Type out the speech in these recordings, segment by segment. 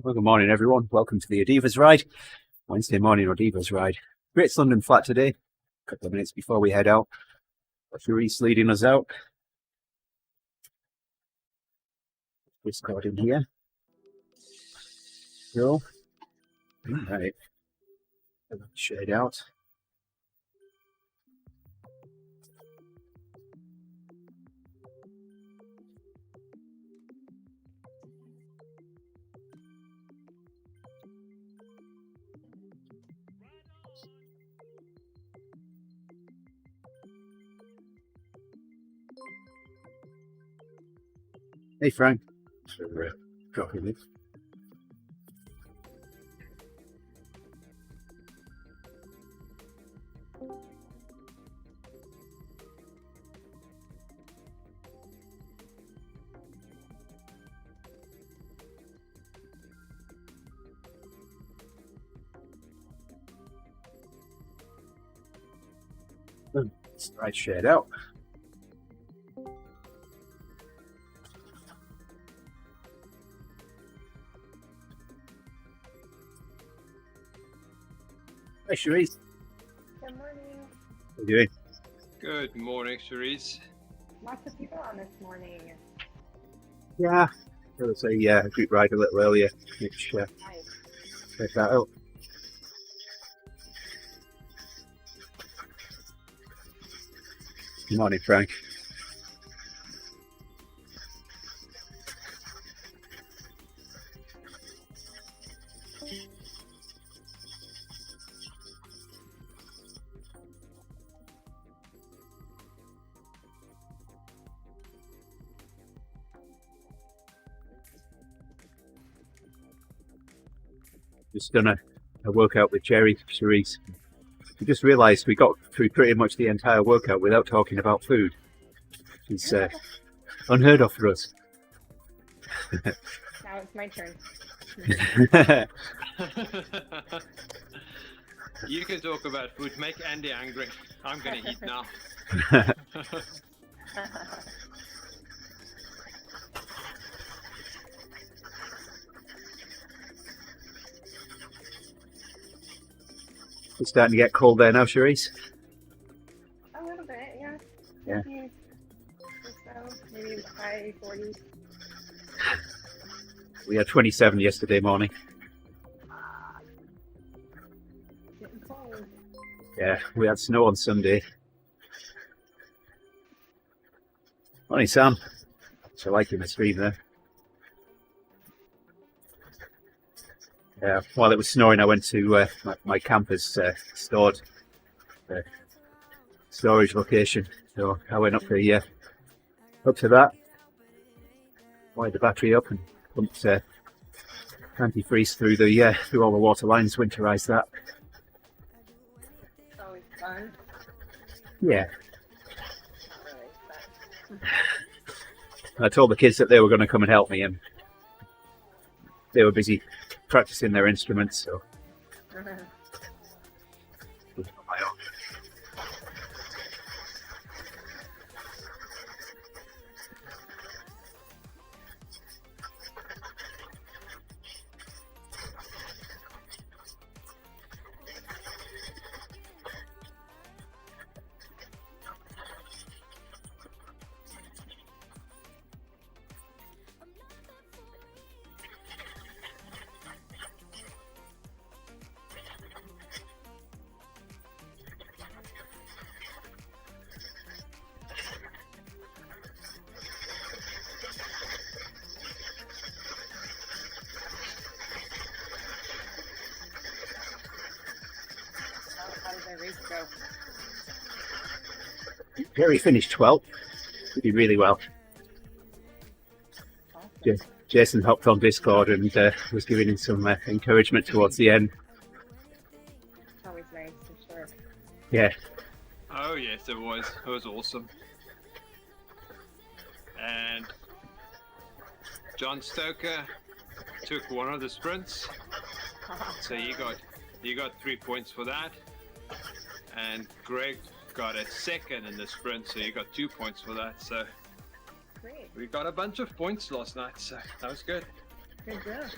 Well, good morning, everyone. Welcome to the ODivaZ ride. Wednesday morning ODivaZ ride. Great London flat today. A couple of minutes before we head out. Reese leading us out. Discord in here. So, right. Shade out. Hey, Frank. So we're dropping this. Let's try shade out. Hi, Cherise. Good morning. How you doing? Good morning, Cherise. Lots of people on this morning. Yeah. There was a group ride a little earlier, which Nice. check that out. Good morning, Frank. Just done a workout with Jerry, Cherise. We just realised we got through pretty much the entire workout without talking about food. It's unheard of for us. Now it's my turn. You can talk about food. Make Andy angry. I'm gonna eat now. It's starting to get cold there now, Cherise. A little bit, yeah. Yeah. 50 or so, maybe high 40s. We had 27 yesterday morning. Getting cold. Yeah, we had snow on Sunday. Morning, Sam. So liking the stream there. Yeah, while it was snowing, I went to my campus storage location. So I went up to that, wired the battery up, and pumped antifreeze through through all the water lines, winterized that. It's always fun. Yeah, Not really, I told the kids that they were going to come and help me, and they were busy practicing their instruments. So. but how did the race go? Jerry finished 12th. He did really well. Awesome. Jason hopped on Discord and was giving him some encouragement towards the end. It's always nice, for sure. Yeah, Oh yes, it was. It was awesome. And John Stoker took one of the sprints, so you got 3 points for that. And Greg got a second in the sprint, so you got 2 points for that. So Great. we got a bunch of points last night, so that was good. Good job.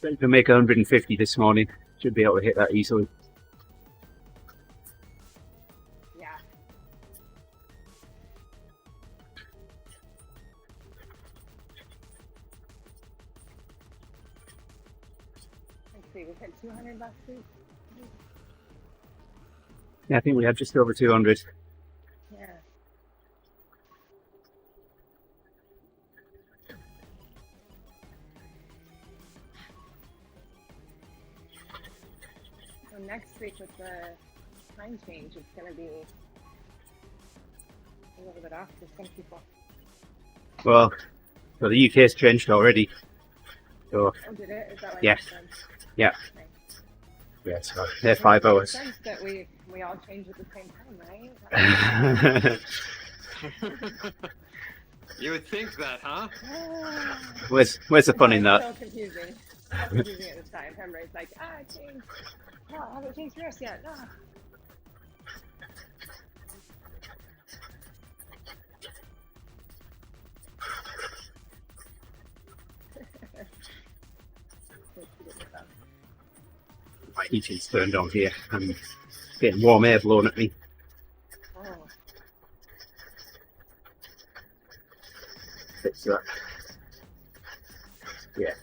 Ready to make 150 this morning. Should be able to hit that easily. Yeah. Let's see, we hit 200 last week. Yeah, I think we had just over 200. Yeah. So next week with the time change, it's going to be a little bit off for some people. Well, so the UK's changed already. So, Oh, did it? Is that why? yeah. It's done? yeah, Nice. yeah, so they're 5 Well, it hours. makes sense that we all change at the same time, right? You would think that, huh? where's the fun in that? So confusing. So confusing at the time. Remember, it's like, it changed. Oh, I haven't changed for us yet. No. My heating's turned on here. I'm getting warm air blown at me. Oh. Fix that. Yeah.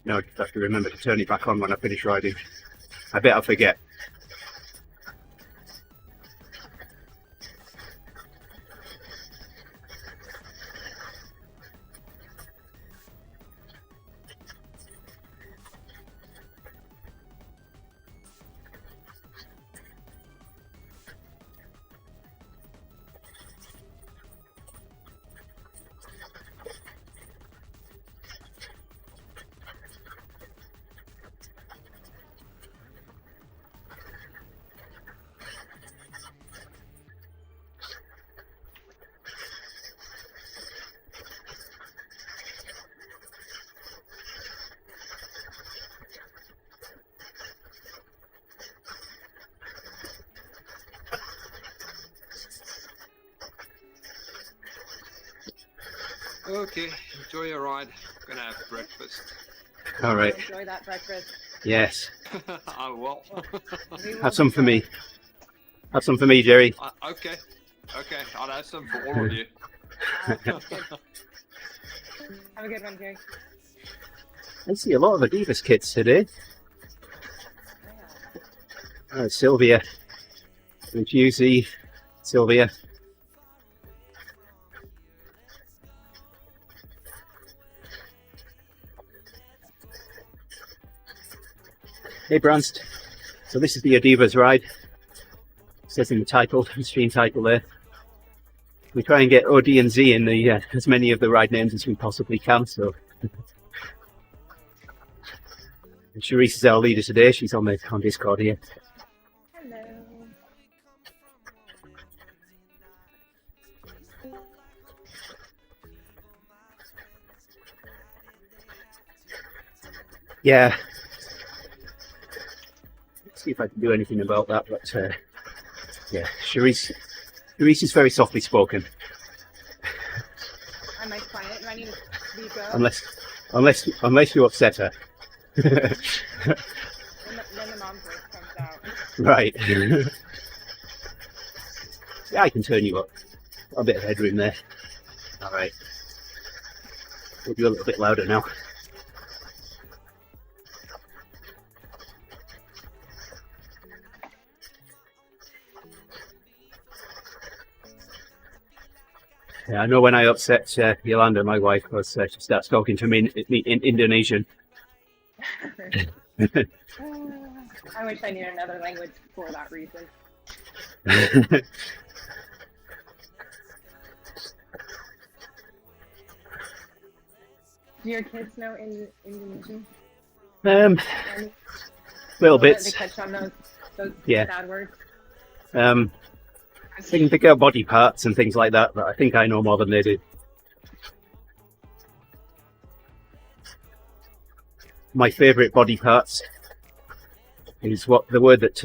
No, I just have to remember to turn it back on when I finish riding. I bet I'll forget. Okay, enjoy your ride. Gonna have breakfast. All right. Enjoy that breakfast. Yes. I will. We will Have some for be me. Have some for me, Jerry. Okay. Okay, I'll have some for all of you. fine. Good. Have a good one, Jerry. I see a lot of ODivaZ kids today. Yeah. Sylvia. ODivaZ. Sylvia. Hey Branst, so this is the ODivaZ ride. It says in the title, the stream title there. We try and get OD and Z in the as many of the ride names as we possibly can. So, and Charisse is our leader today. She's on Discord here. Hello. Yeah. Let's see if I can do anything about that. But yeah, Charisse is very softly spoken. I might quiet I mean, Vika, unless you upset her. then the mom voice comes out. Right. Yeah, I can turn you up. Got a bit of headroom there. All right. We'll be a little bit louder now. Yeah, I know when I upset Yolanda, my wife, because she starts talking to me in Indonesian. I wish I knew another language for that reason. Do your kids know Indonesian? Any- Little They bits. catch on those Yeah. bad words. They can pick out body parts and things like that, but I think I know more than they do. My favourite body parts is what the word that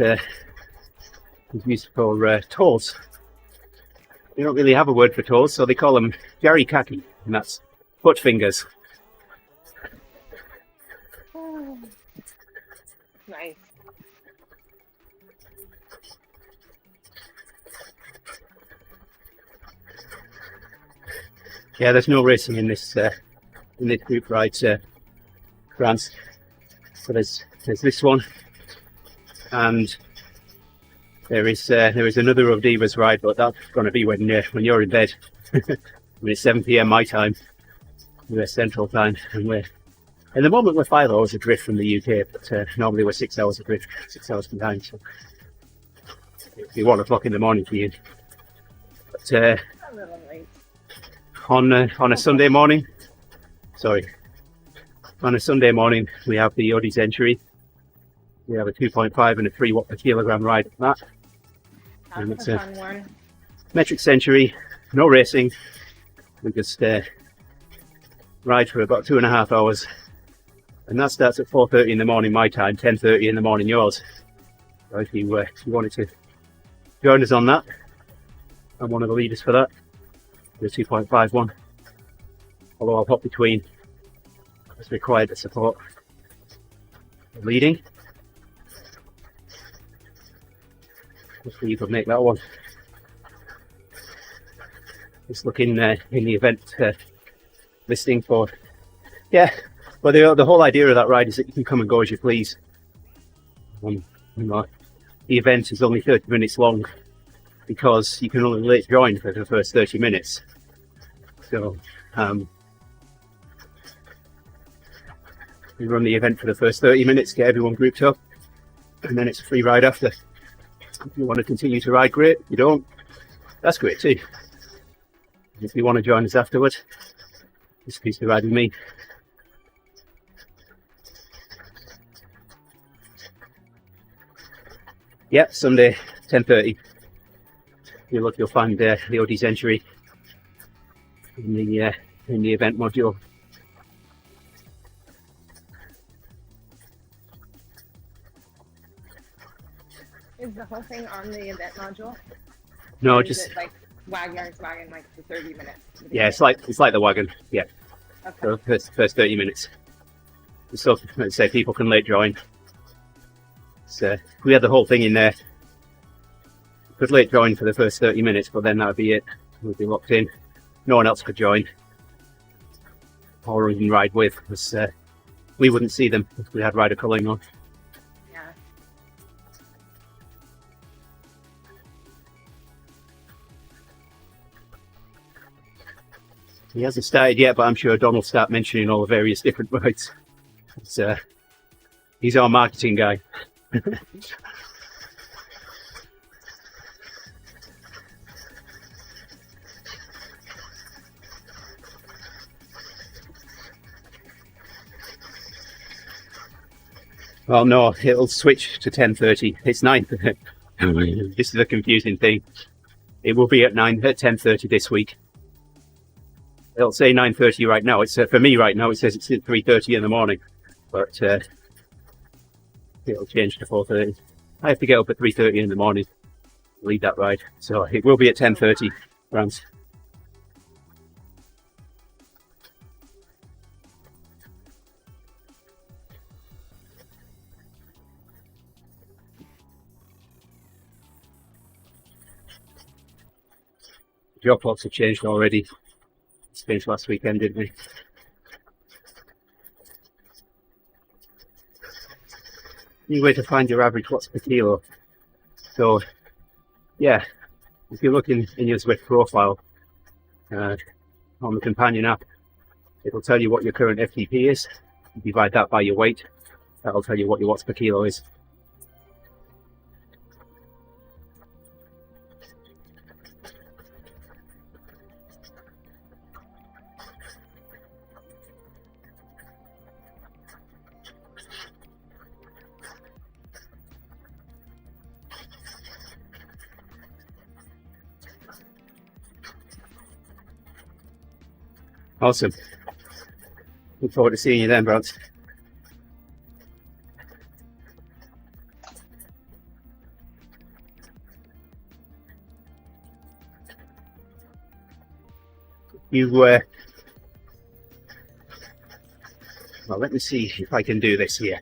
is used for toes. They don't really have a word for toes, so they call them jari kaki, and that's foot fingers. Oh, nice. Yeah, there's no racing in this group ride, France. So there's this one, and there is another ODivaZ ride, but that's going to be when you're in bed. When it's 7 p.m. my time, US Central Time, and at the moment we're 5 hours adrift from the UK, but normally we're 6 hours adrift, 6 hours behind. So it'll be 1 o'clock in the morning for you. But A little late. on a Sunday morning, on a Sunday morning we have the ODivaZ entry. We have a 2.5 and a 3 watt per kilogram ride at that. And That's it's a a fun one. metric century, no racing. We just ride for about 2.5 hours, and that starts at 4:30 in the morning my time, 10:30 in the morning yours. So if you wanted to join us on that, I'm one of the leaders for that, the 2.5 one. Although I'll hop between as required to support the leading. Hopefully you could make that one. Just looking in the event listing for, yeah. But the whole idea of that ride is that you can come and go as you please. You know, the event is only 30 minutes long because you can only late join for the first 30 minutes. So we run the event for the first 30 minutes, get everyone grouped up, and then it's a free ride after. If you want to continue to ride, great. If you don't, that's great too. If you want to join us afterwards, just please to ride with me. Yep, Sunday, 10:30. You look, you'll find the ODivaZ entry in the event module. Is the whole thing on the event module? No, Or is just it like wagon like the 30 minutes. yeah, it's like the wagon. Yeah, Okay. so first 30 minutes. So let's say people can late join. So we had the whole thing in there. You could late join for the first 30 minutes, but then that would be it. We'd be locked in. No one else could join or even ride with, because we wouldn't see them if we had rider culling on. Yeah. He hasn't started yet, but I'm sure Don will start mentioning all the various different rides. He's our marketing guy. Well, no, it'll switch to 10:30. It's 9. This is a confusing thing. It will be at 10:30 this week. It'll say 9:30 right now. It's for me right now. It says it's at 3:30 in the morning, but it'll change to 4:30. I have to get up at 3:30 in the morning to lead that ride, so it will be at 10:30, France. Drop offs have changed already. It's changed last weekend, didn't we? New way to find your average watts per kilo. So, yeah, if you're looking in your Zwift profile on the companion app, it'll tell you what your current FTP is. You divide that by your weight, that'll tell you what your watts per kilo is. Awesome. Look forward to seeing you then, Brad. Well, let me see if I can do this here.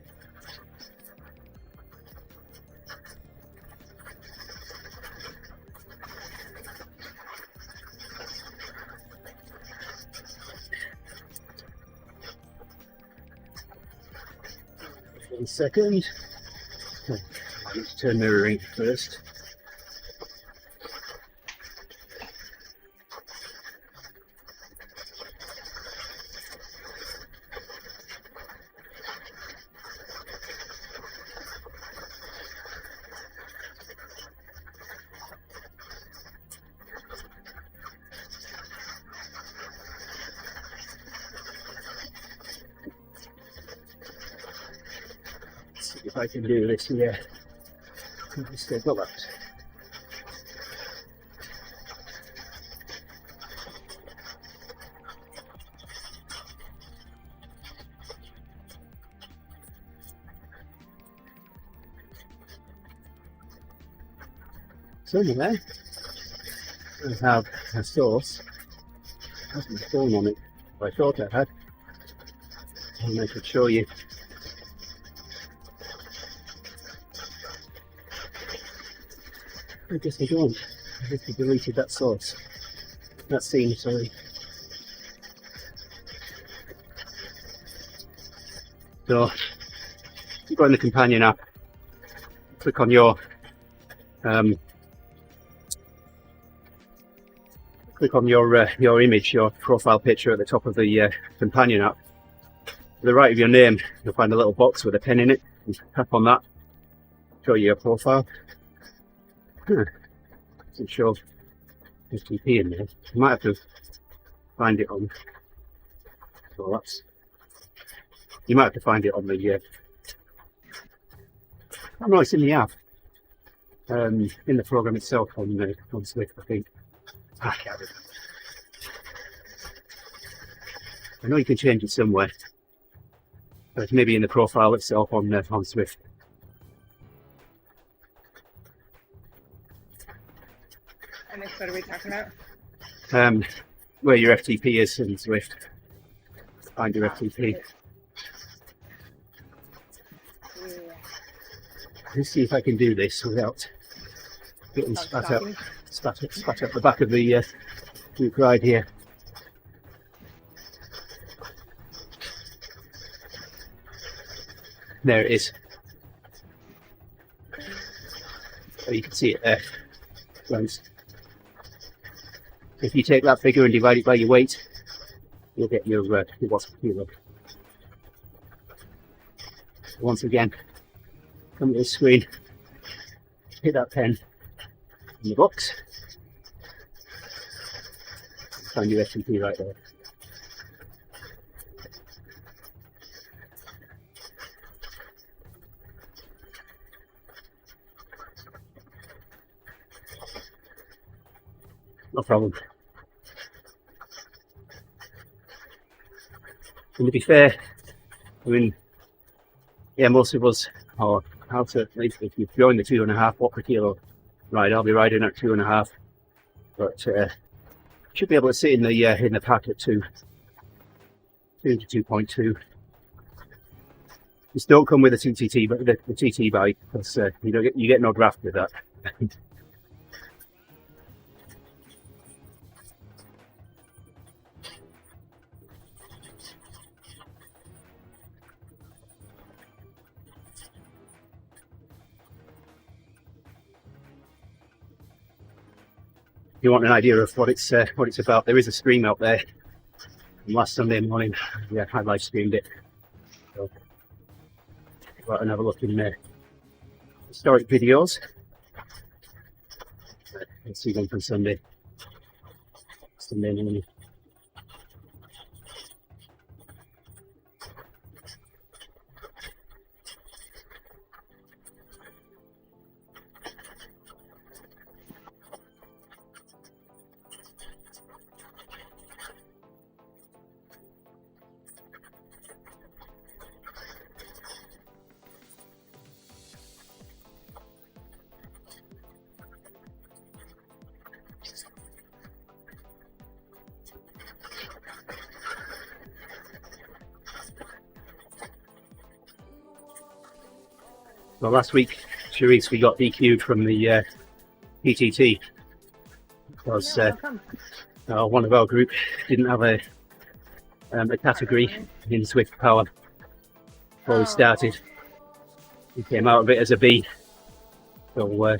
One second. I need to turn mirroring first. See if I can do this here. Step up. So anyway, I have a source. It has my phone on it. I thought I had. And I could show you. I guess I don't. I guess I deleted that source. That scene, sorry. So, you go in the companion app, click on your image, your profile picture at the top of the companion app. To the right of your name, you'll find a little box with a pen in it. You tap on that, show you your profile. Doesn't show FTP in there. You might have to find it on. So that's. You might have to find it on the. Oh no, it's in the app. In the program itself on Zwift, I think. I can't remember. I know you can change it somewhere, but maybe in the profile itself on Zwift. And what are we talking about? Where your FTP is in Zwift. Find your FTP. Yeah. Let's see if I can do this without getting spat up the back of the group ride here. There it is. Oh, you can see it there. Close. If you take that figure and divide it by your weight, you'll get your watts per kilo. Once again, come to the screen, hit that pen in the box, find your FTP right there. No problem. And to be fair, I mean, yeah, most of us are out at least if you've joined the 2.5 watt per kilo ride, I'll be riding at 2.5, but should be able to sit in the pack at 2 to 2.2. Just don't come with a TTT, but the TT bike, because you get no draft with that. you want an idea of what it's about, there is a stream out there from last Sunday morning. Yeah, I live streamed it. So go out and have a look in there. Historic videos. Let's see one from Sunday morning. Well, last week, Charisse, we got DQ'd from the PTT because one of our group didn't have a category in Swift Power before we started. We came out of it as a B, so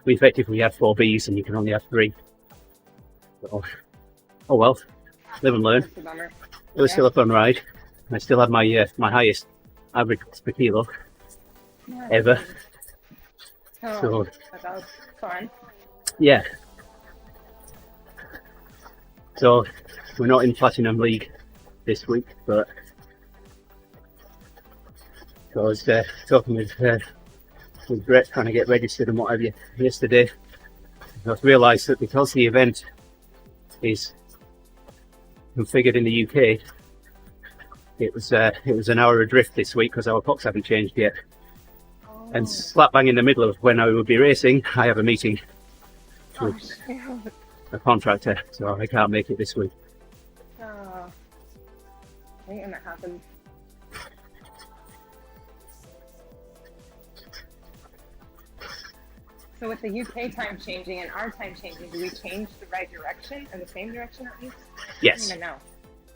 we effectively had 4 Bs and you can only have 3. So, oh well, live and learn. It was still a fun ride. I still had my my highest average per kilo ever. So that was fun. Yeah. So we're not in Platinum League this week, but I was talking with Brett trying to get registered and what have you yesterday. I've realised that because the event is configured in the UK, it was an hour adrift this week because our clocks haven't changed yet. And slap bang in the middle of when I would be racing, I have a meeting with a contractor, so I can't make it this week. I hate when that happens. So with the UK time changing and our time changing, do we change the right direction or the same direction at least? Yes. I don't even know.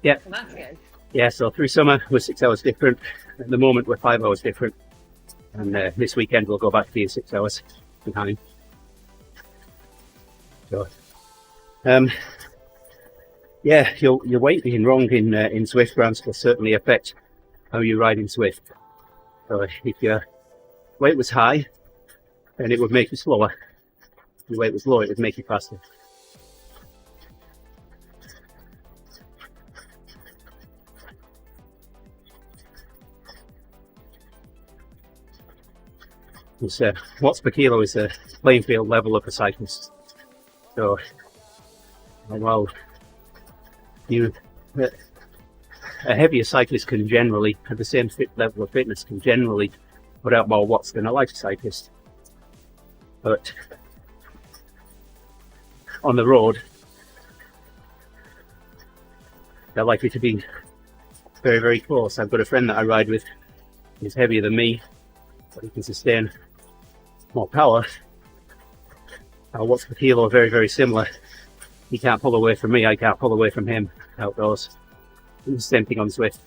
Yeah. So that's good. Yeah, so through summer we're 6 hours different. At the moment we're 5 hours different. And this weekend we'll go back to being 6 hours behind. So, yeah, your weight being wrong in Swift rounds will certainly affect how you ride in Swift. So if your weight was high, then it would make you slower. If your weight was low, it would make you faster. Watts per kilo is the playing field level of a cyclist. So, while a heavier cyclist can generally, at the same level of fitness, can generally put out more watts than a lighter cyclist. But on the road, they're likely to be very, very close. I've got a friend that I ride with. He's heavier than me, but he can sustain more power. Our watts per kilo are very, very similar. He can't pull away from me, I can't pull away from him outdoors. It's the same thing on Swift.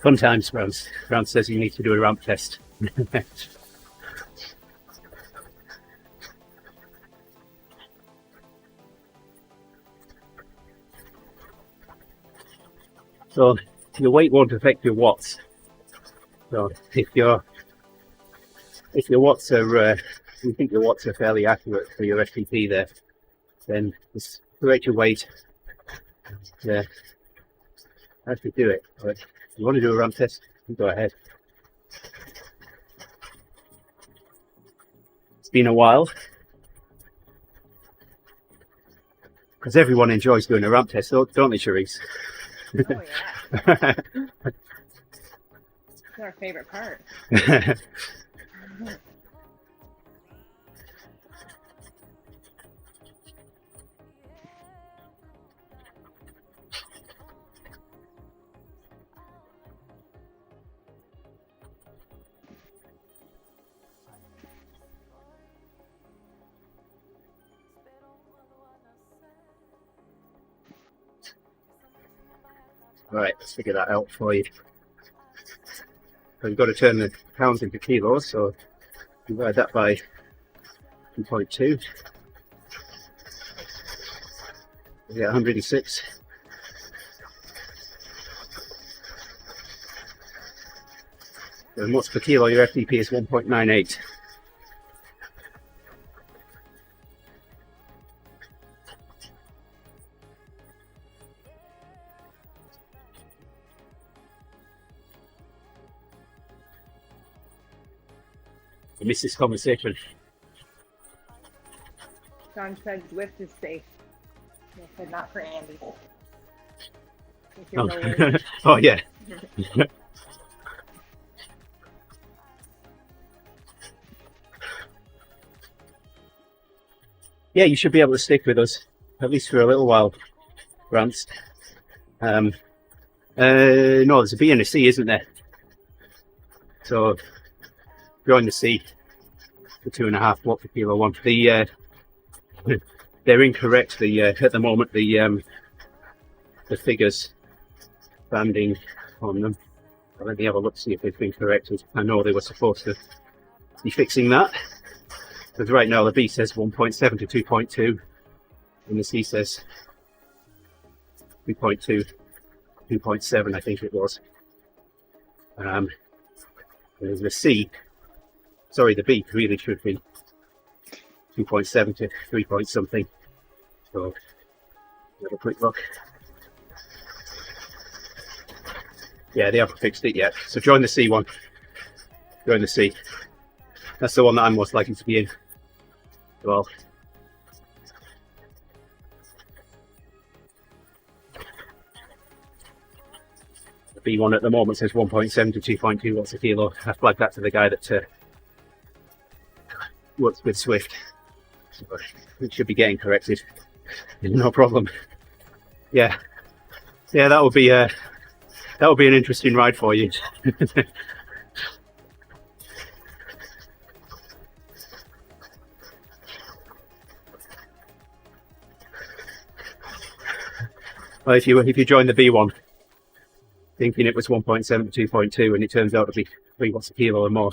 Fun times, Brown says you need to do a ramp test. So your weight won't affect your watts. So if your watts are, you think your watts are fairly accurate for your FTP there, then just correct your weight. Yeah, actually do it. But if you want to do a ramp test, you go ahead. It's been a while, because everyone enjoys doing a ramp test, don't they, Charisse? Oh yeah. It's our favorite part. Right, let's figure that out for you. So you've got to turn the pounds into kilos, so divide that by 2.2. You get 106. And watts per kilo, your FTP is 1.98. I miss this conversation. John said Zwift is safe. I said not for Andy. Oh, oh yeah. Yeah, you should be able to stick with us, at least for a little while, Grants. No, there's a B and a C, isn't there? So, join the C, the 2.5 watt per kilo one. They're incorrect. At the moment, the figures banding on them. Let me have a look, see if they've been corrected. I know they were supposed to be fixing that. Because right now the B says 1.7 to 2.2, and the C says 3.2, 2.7, I think it was. There's the C. Sorry, the B really should be 2.7 to 3 point something. So, have a quick look. Yeah, they haven't fixed it yet. So join the C one. Join the C. That's the one that I'm most likely to be in. Well, the B1 at the moment says 1.7 to 2.2 watts a kilo. I flagged that to the guy that works with Swift. So it should be getting corrected. No problem. Yeah, that would be an interesting ride for you. Well, if you join the B1, thinking it was 1.7 to 2.2, and it turns out to be 3 watts a kilo or more.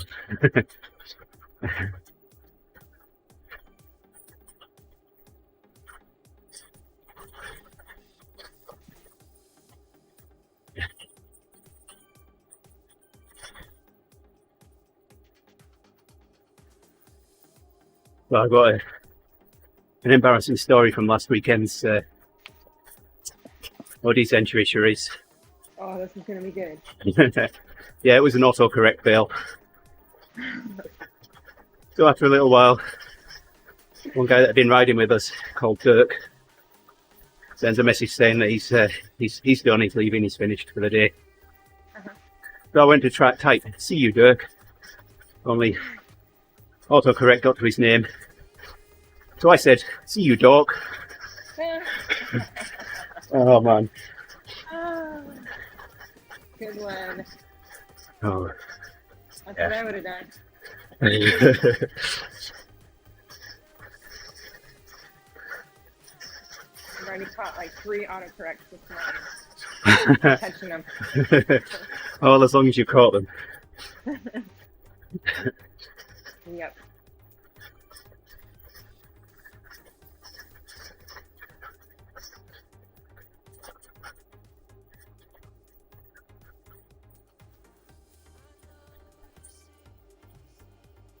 Well, I've got an embarrassing story from last weekend's ODivaZ entry series. Oh, this is going to be good. Yeah, it was an autocorrect fail. So after a little while, one guy that had been riding with us, called Dirk, sends a message saying that he's done, he's leaving, he's finished for the day. So I went to type, "See you, Dirk." Only autocorrect got to his name. So I said, "See you, Dork." Oh man. Oh, good one. Oh. That's Yeah. what I would have done. I've already caught like 3 autocorrects this morning. Catching them. Oh, as long as you caught them. Yep.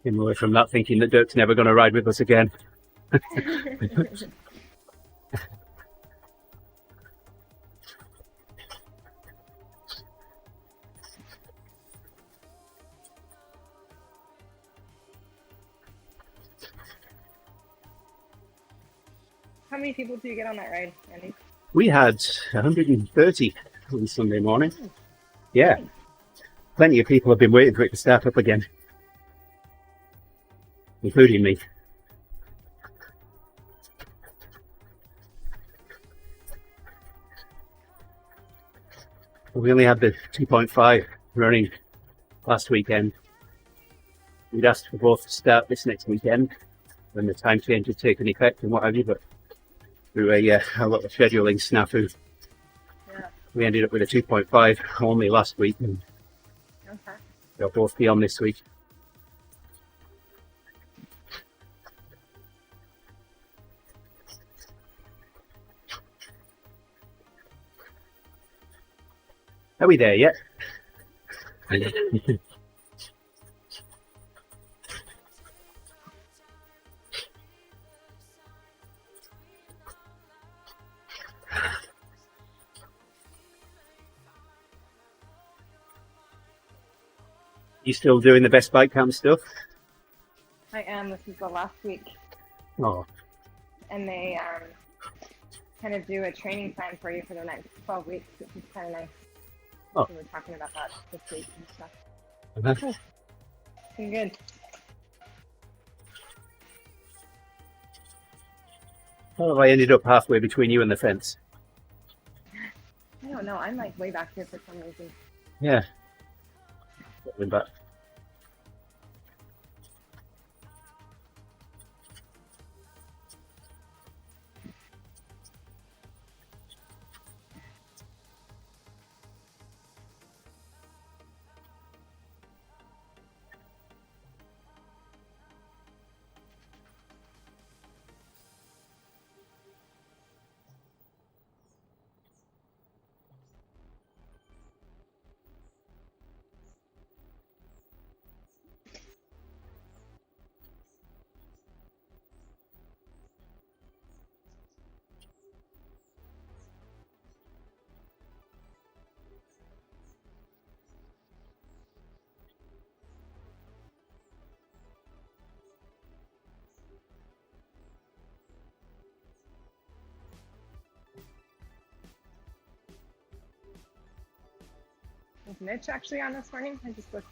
Came away from that thinking that Dirk's never going to ride with us again. How many people do you get on that ride, Andy? We had 130 on Sunday morning. Yeah. Plenty of people have been waiting for it to start up again, including me. We only had the 2.5 running last weekend. We'd asked for both to start this next weekend when the time change had taken effect and what have you, but through a lot of scheduling snafu, Yeah. we ended up with a 2.5 only last week. And Okay. They'll both be on this week. Are we there yet? You still doing the best bike camp stuff? I am. This is the last week, Oh, and they kind of do a training plan for you for the next 12 weeks, which is kind of nice. Oh. We were talking about that this week and stuff. uh-huh. It's been good. How have I ended up halfway between you and the fence? I don't know. I'm like way back here for some reason. Yeah. Going back. Was Mitch actually on this morning? I just looked.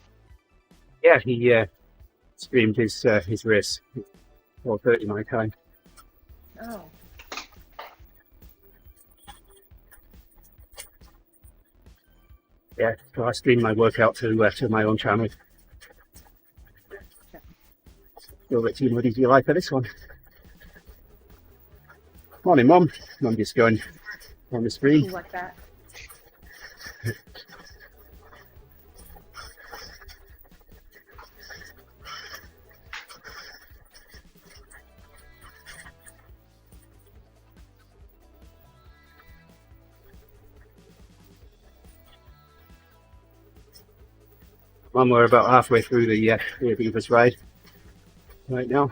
Yeah, he streamed his race. 4:30 my time. Oh. Yeah, so I streamed my workout to my own channel. Go at TeamODZ Live for this one. Morning, Mum. I'm just going on the screen. Who like that? Mum, we're about halfway through the ODivaZ ride right now.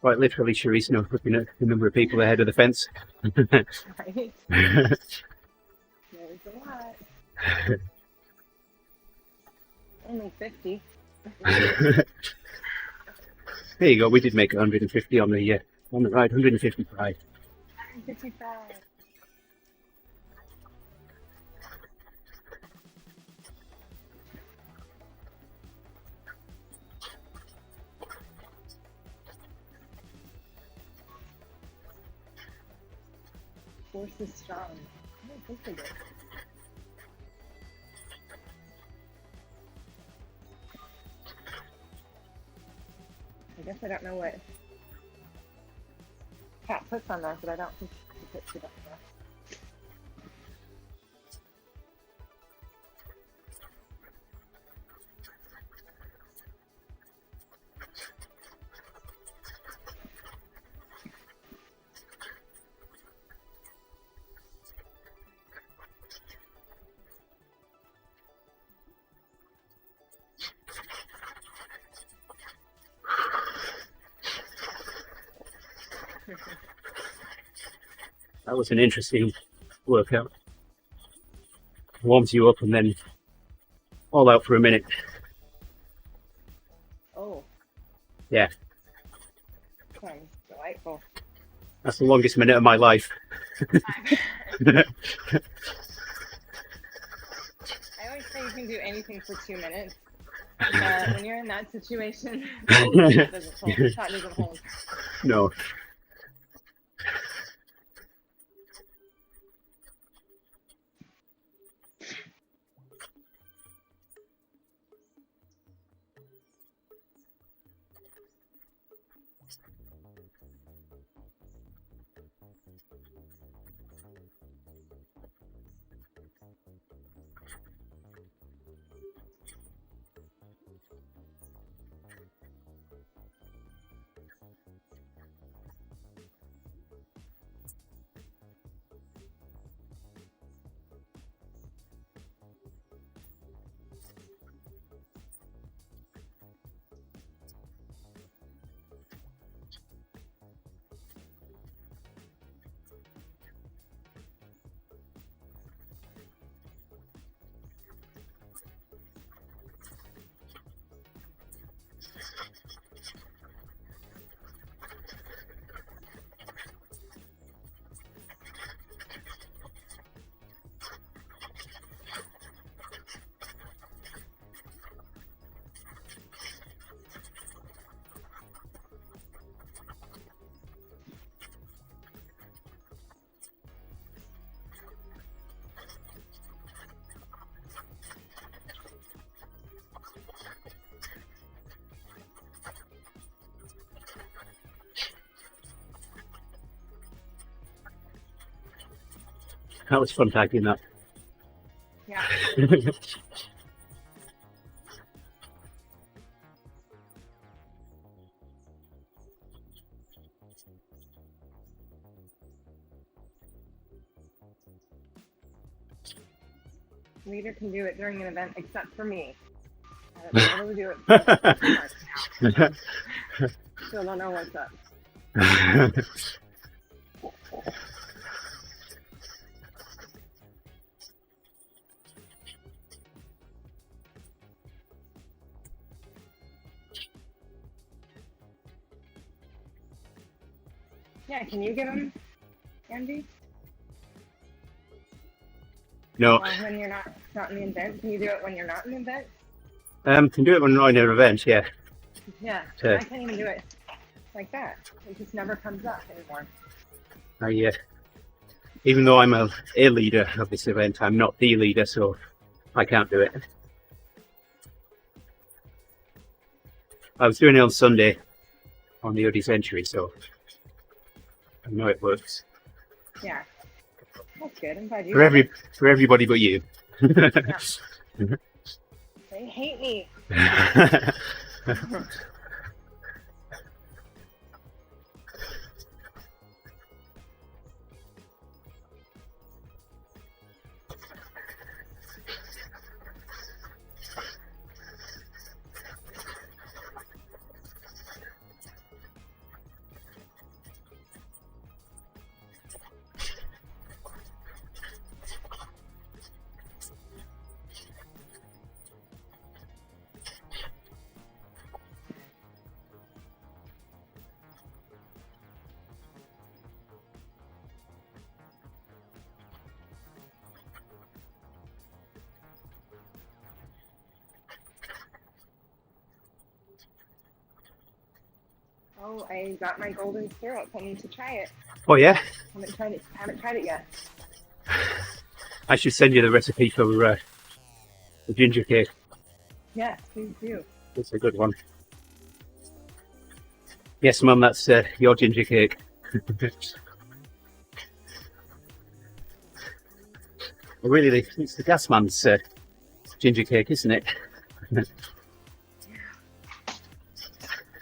Quite literally, Charisse, looking at the number of people ahead of the fence. Right? There's a lot. Only 50. There you go. We did make 150 on the ride. 155. 55. Force is strong. I don't think they did. I guess I don't know what Cat puts on there, but I don't think she puts it up there. That was an interesting workout. Warms you up and then all out for a minute. Oh, Yeah, sounds delightful. that's the longest minute of my life. I always say you can do anything for 2 minutes. But when you're in that situation, that doesn't hold. No. That was fun tagging that. Yeah. Neither can do it during an event except for me. I don't be able to do it. Still don't know what's up. Yeah, can you get them, Andy? No. Well, when you're not in the event, can you do it when you're not in the event? Can do it when I'm in an event, yeah. Yeah, Okay. I can't even do it like that. It just never comes up anymore. Even though I'm a leader of this event, I'm not the leader, so I can't do it. I was doing it on Sunday on the ODivaZ entry, so I know it works. Yeah, that's good. I'm glad you. For everybody but you. Yeah. They hate me. Oh, I got my golden syrup. I need to try it. Oh yeah? Haven't tried it yet. I should send you the recipe for the ginger cake. Yes, please do. It's a good one. Yes, Mum, that's your ginger cake. Really, it's the gas man's ginger cake, isn't it?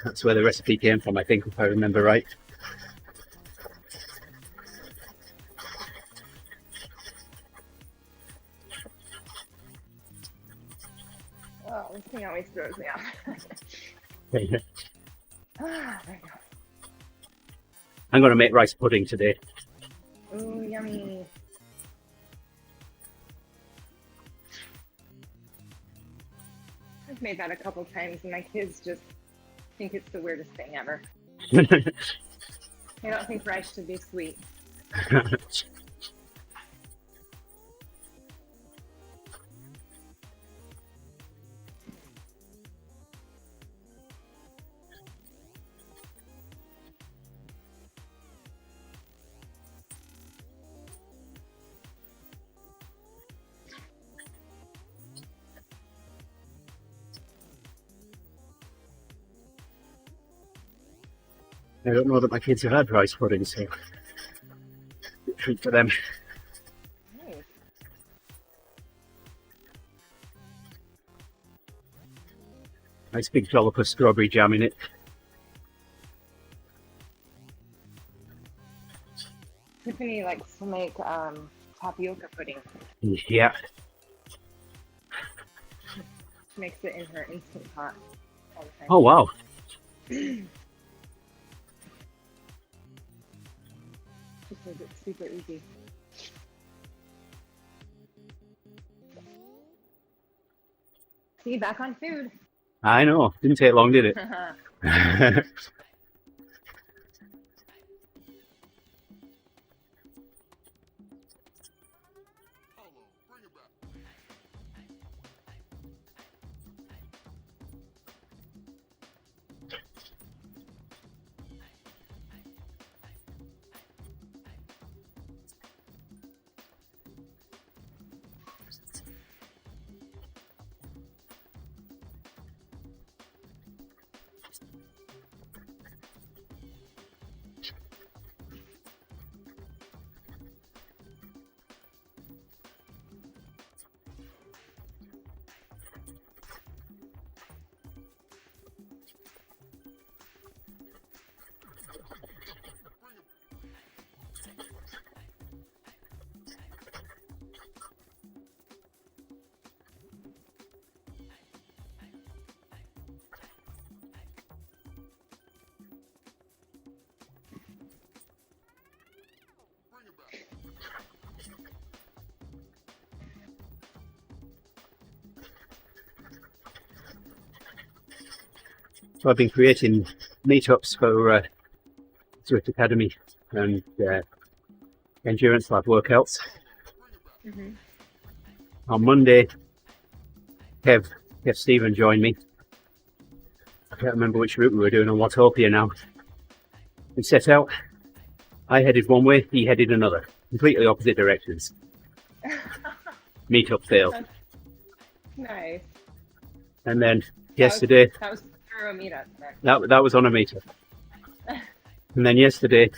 That's where the recipe came from, I think, if I remember right. Oh, this thing always throws me off. Yeah. Ah, there we go. I'm going to make rice pudding today. Ooh, yummy. I've made that a couple times and my kids just think it's the weirdest thing ever. They don't think rice should be sweet. I don't know that my kids have had rice pudding, so treat for them. Nice. Nice big dollop of strawberry jam in it. Tiffany likes to make tapioca pudding. Yeah. She makes it in her Instant Pot all the time. Oh wow. Just makes it super easy. See, back on food. I know. Didn't take long, did it? So I've been creating meetups for Swift Academy and Endurance Lab workouts. Mm-hmm. On Monday, Kev Stephen joined me. I can't remember which route we were doing on Watopia now. We set out. I headed one way, he headed another. Completely opposite directions. Meetup failed. Nice. And then yesterday... That was through a meetup. That was on a meetup. And then yesterday,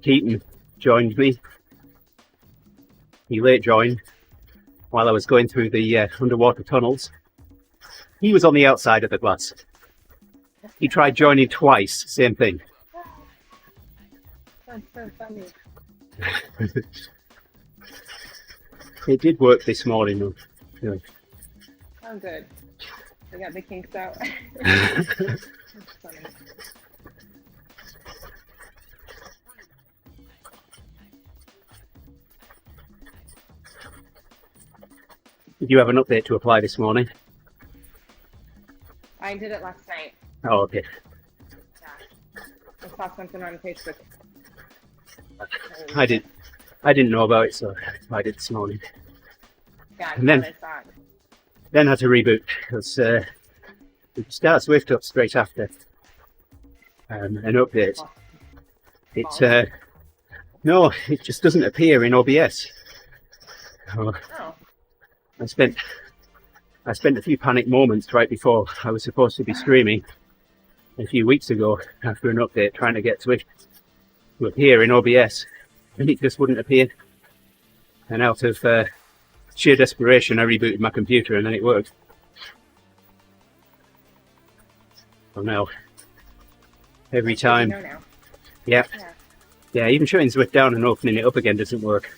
Keaton joined me. He late joined while I was going through the underwater tunnels. He was on the outside of the glass. He tried joining twice, same thing. That's so funny. It did work this morning though. Yeah. Oh, good. We got the kinks out. That's funny. Did you have an update to apply this morning? I did it last night. Oh, okay. Yeah. I saw something on Facebook. I didn't know about it, so I did this morning. Yeah, And then- I saw it. Then had to reboot because we start Swift up straight after an update. It no, it just doesn't appear in OBS. So Oh. I spent a few panic moments right before I was supposed to be streaming a few weeks ago after an update, trying to get Swift to appear in OBS, and it just wouldn't appear. And out of sheer desperation, I rebooted my computer, and then it worked. So now, every time, You know now. yeah, Yeah. yeah, even shutting Swift down and opening it up again doesn't work.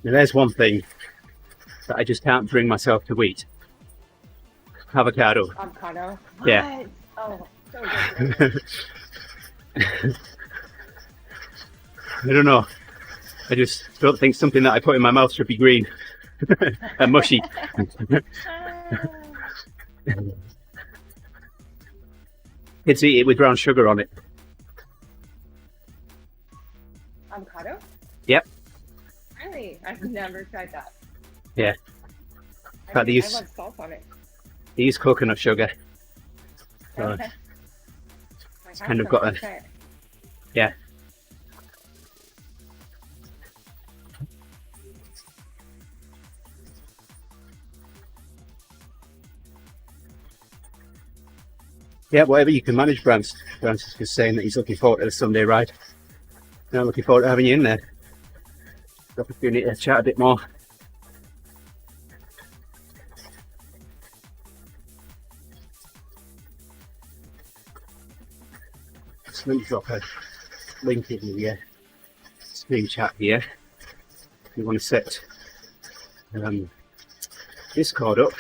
Now, there's one thing that I just can't bring myself to eat. Avocado. Avocado. Yeah. What? Oh, so good. I don't know. I just don't think something that I put in my mouth should be green and mushy. Kids eat it with brown sugar on it. Avocado? Yep. Really? I've never tried that. Yeah. I They use, love salt on it. they use coconut sugar. So Okay. it's kind of got a, Okay. yeah. Yeah, whatever you can manage, Brance. Brance is just saying that he's looking forward to the Sunday ride. I'm looking forward to having you in there. The opportunity to chat a bit more. So let me drop a link in the stream chat here. If you want to set Discord up.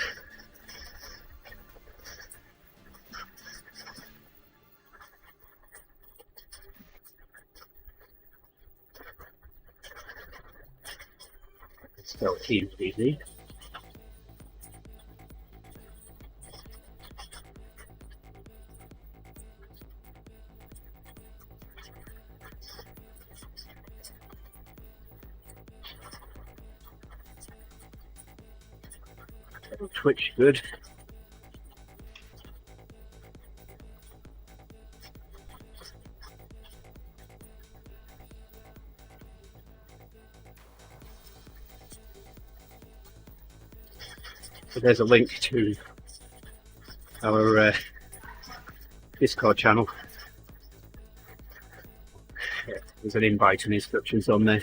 Spell TeamODZ. Twitch, good. So there's a link to our Discord channel. Yeah, there's an invite and instructions on there.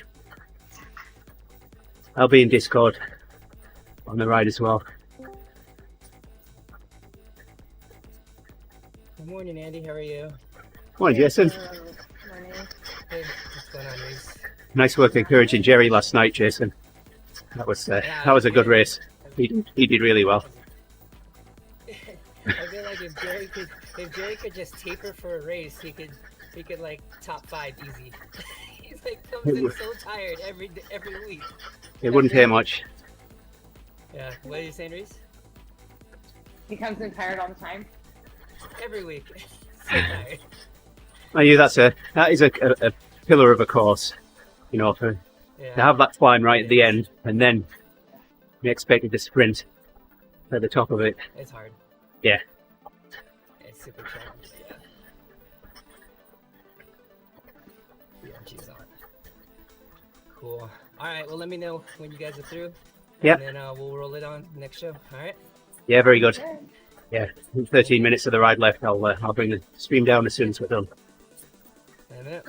I'll be in Discord on the ride as well. Good morning, Andy. How are you? Morning, Jason. Morning. Hey, what's going on, Reese? Nice work encouraging Jerry last night, Jason. That was a good race. He did really well. I feel like if Jerry could just taper for a race, he could like top 5 easy. He's like comes in so tired every week. It wouldn't take much. Yeah. What are you saying, Reese? He comes in tired all the time. Every week. So tired. I knew that is a pillar of a course. You know, to have that climb right at the end, and then you expected to sprint at the top of it. It's hard. Yeah. It's super challenging. Yeah. Yeah, she's on. Cool. All right. Well, let me know when you guys are through. Yep. And then we'll roll it on next show. All right. Yeah, very good. Good. Yeah, 13 minutes of the ride left. I'll bring the stream down as soon as we're done. And it.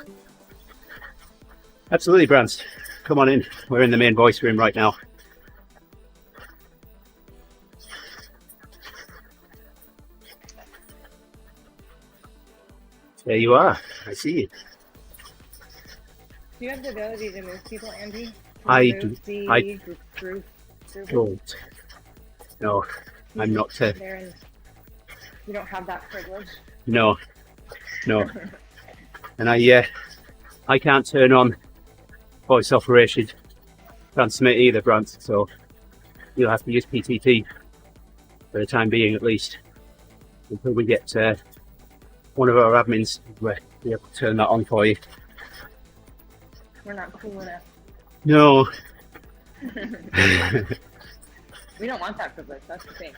Absolutely, Brance. Come on in. We're in the main voice room right now. There you are. I see you. Do you have the ability to move people, Andy? I Group do. D, I group. don't. No, I'm not. You don't have that privilege. No. And I can't turn on voice operation transmit either, Brant. So you'll have to use PTT for the time being, at least, until we get one of our admins to be able to turn that on for you. We're not cool enough. No. We don't want that privilege. That's the thing.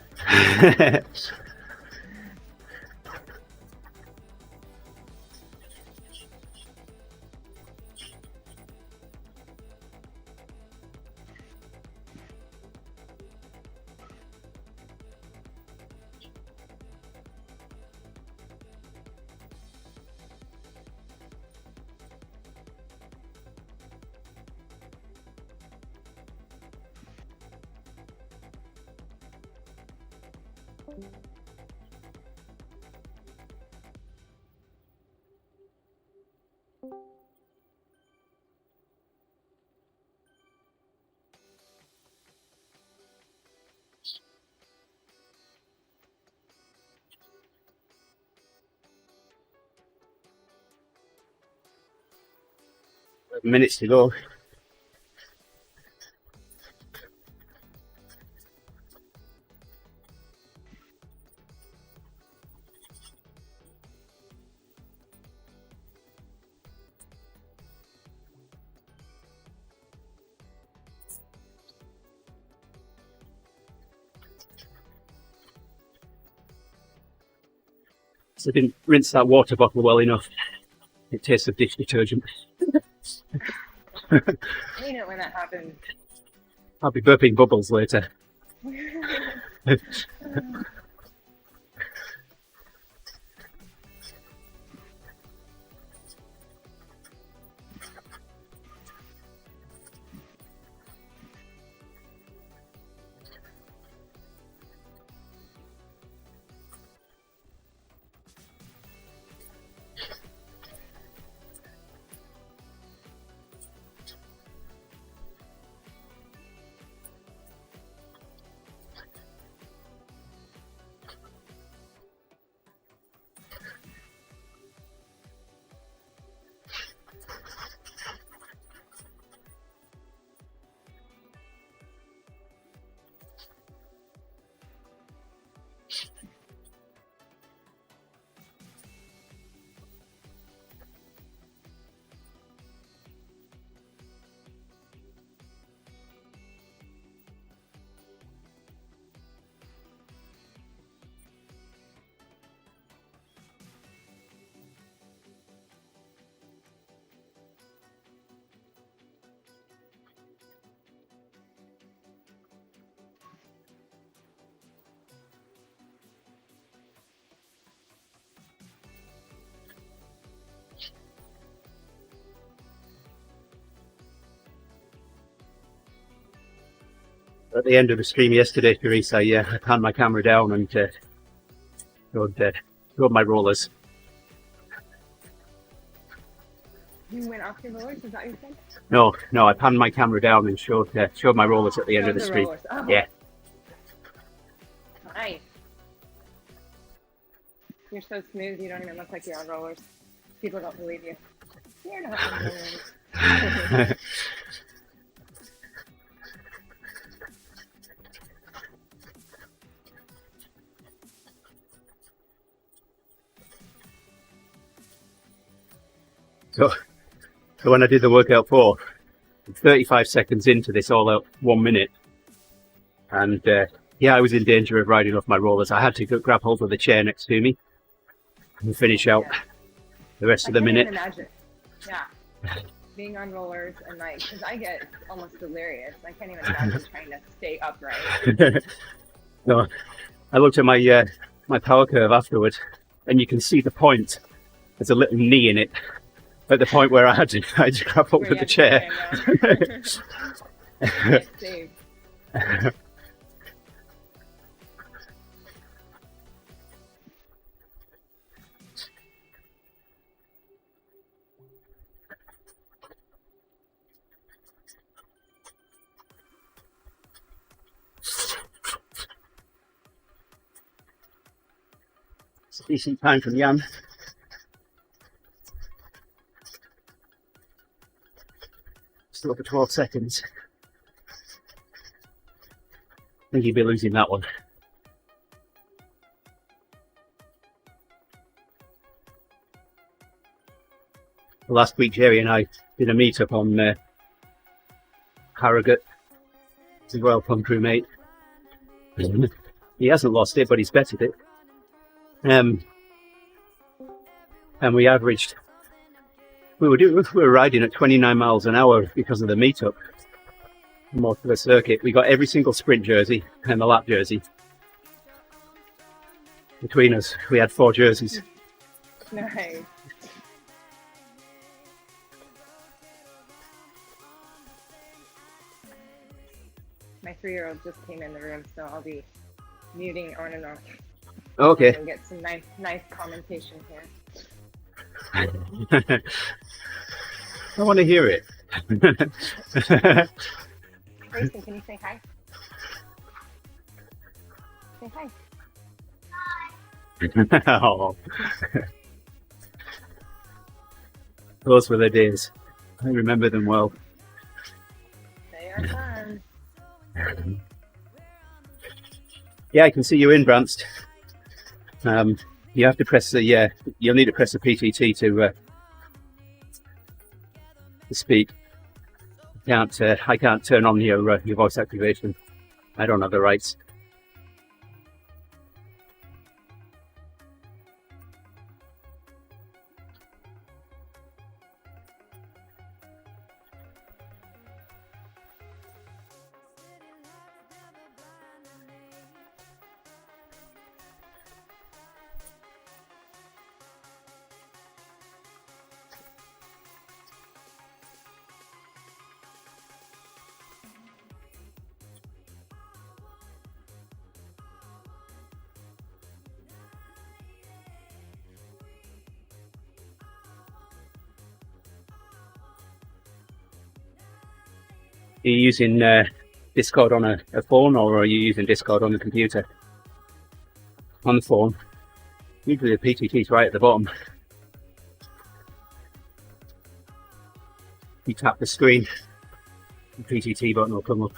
Minutes to go. So I didn't rinse that water bottle well enough. It tastes of dish detergent. I hate it when that happens. I'll be burping bubbles later. At the end of the stream yesterday, Therese, I panned my camera down and showed my rollers. You went off your rollers, is that what you said? No, I panned my camera down and showed my rollers at the end of the stream. Rollers. Oh. Yeah. Nice. You're so smooth, you don't even look like you're on rollers. People don't believe you. You're not on rollers. So when I did the workout 35 seconds into this all out 1 minute, and I was in danger of riding off my rollers. I had to grab hold of the chair next to me and finish out the rest of the minute. I can't even imagine. Yeah. Being on rollers and because I get almost delirious. I can't even imagine trying to stay upright. So I looked at my power curve afterwards, and you can see the point. There's a little knee in it. At the point where I had to grab hold of the chair. Same. 'It's a decent time from Jan. Still for 12 seconds. I think he'd be losing that one. Last week, Jerry and I did a meet-up on Harrogate. He's a Royal Pump crewmate. He hasn't lost it, but he's betted it. And we averaged... We were riding at 29 miles an hour because of the meetup. Most of the circuit. We got every single sprint jersey and the lap jersey. Between us, we had 4 jerseys. Nice. My 3-year-old just came in the room, so I'll be muting on and off. Okay. And get some nice commentation here. I want to hear it. Grayson, can you say hi? Say hi. Oh. Those were the days. I remember them well. They are fun. Yeah, I can see you in, Branst. You have to press the, you'll need to press the PTT to speak. I can't turn on your voice activation. I don't have the rights. Are you using Discord on a phone, or are you using Discord on the computer? On the phone. Usually the PTT is right at the bottom. You tap the screen, the PTT button will come up.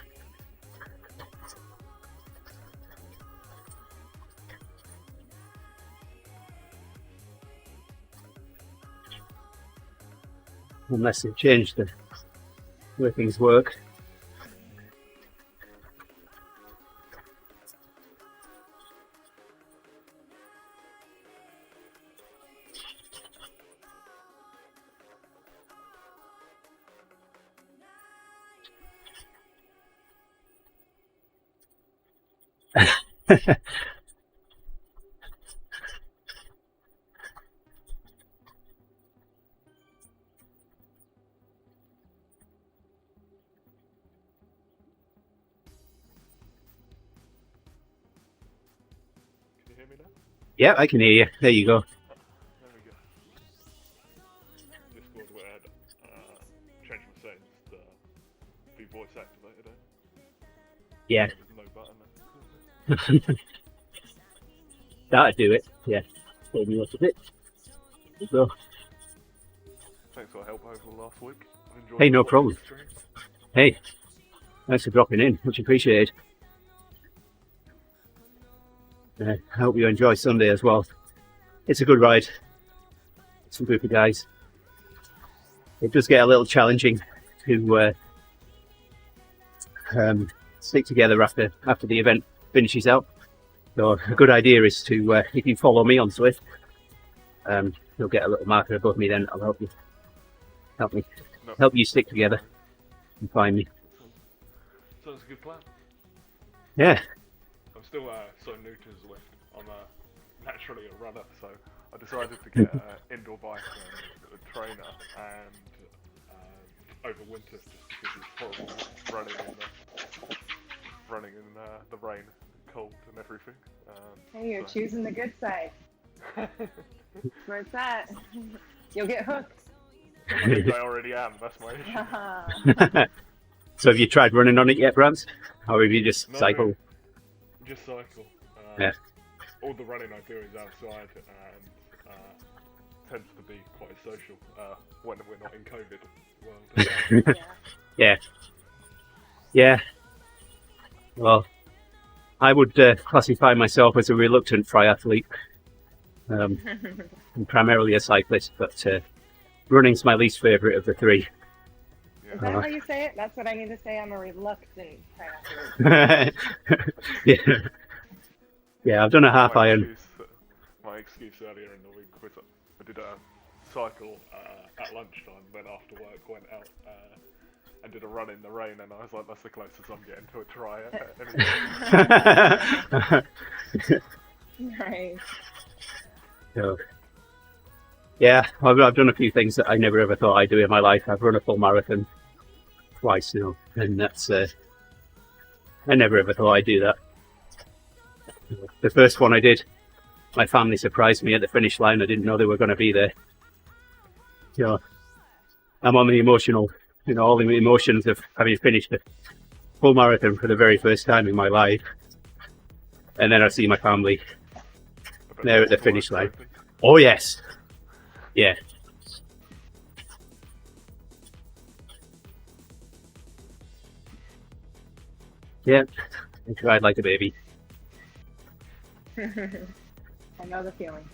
Unless they've changed the way things work. Hear me now? Yeah, I can hear you. There you go. There we go. Discord where change my settings to be voice activated. Yeah, There's no button there. that'd do it. Yeah, save me a bit. So, Thanks for your help over the last week. I've enjoyed Hey, no watching problem. the streams. hey, thanks for dropping in. Much appreciated. I hope you enjoy Sunday as well. It's a good ride. Some group of guys. It does get a little challenging to stick together after the event finishes out. So a good idea is to if you follow me on Swift, you'll get a little marker above me. Then I'll help you stick together and find me. Sounds a good plan. Yeah. I'm still so new to Zwift. I'm naturally a runner, so I decided to get an indoor bike and a trainer, and over winter just because it's horrible running in the rain, cold, and everything. Hey, you're so- choosing the good side. That's where it's at. You'll get hooked. I think I already am. That's my issue. So have you tried running on it yet, Brant? Or have you just No. cycled? Just cycle. Yeah. All the running I do is outside and tends to be quite social when we're not in COVID world. Yeah. Yeah. Well, I would classify myself as a reluctant triathlete. I'm primarily a cyclist, but running's my least favourite of the three. Is that how you say it? That's what I need to say. I'm a reluctant triathlete. Yeah, I've done a half iron. My excuse earlier in the week was I did a cycle at lunchtime, then after work went out and did a run in the rain, and I was like, that's the closest I'm getting to a try. Nice. So, yeah, I've done a few things that I never ever thought I'd do in my life. I've run a full marathon twice now, and that's I never ever thought I'd do that. The first one I did, my family surprised me at the finish line. I didn't know they were going to be there. You know, I'm on the emotional, all the emotions of having finished a full marathon for the very first time in my life, and then I see my family there at the finish line. Oh yes, yeah. Yeah, I cried like a baby. I know the feeling.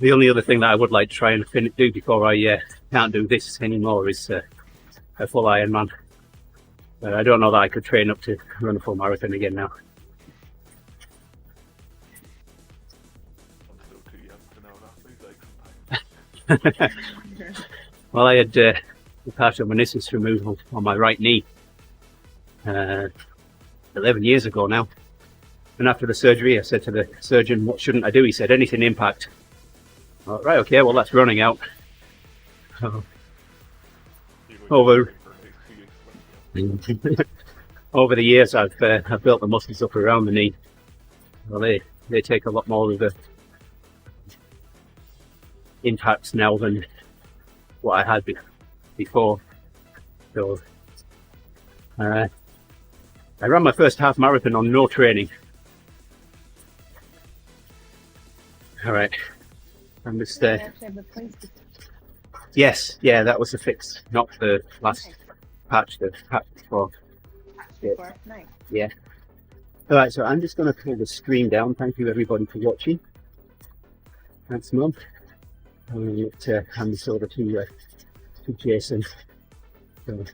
The only other thing that I would like to try and do before I can't do this anymore is a full Ironman. But I don't know that I could train up to run a full marathon again now. I'm still too young to know about these aches and pains. Well, I had the partial meniscus removal on my right knee 11 years ago now. And after the surgery, I said to the surgeon, what shouldn't I do? He said, anything impact. Well, right, okay, well, that's running out. So, over over the years, I've built the muscles up around the knee. Well, they take a lot more of the impacts now than what I had before. So I ran my first half marathon on no training. All right, I'm just You actually have the points to yes, yeah, that was the fix, not the last patch. The patch before. Yeah. for. Nice. Yeah. All right, so I'm just going to pull the stream down. Thank you everybody for watching. Thanks, Mum. I'm going to hand this over to Jason. So,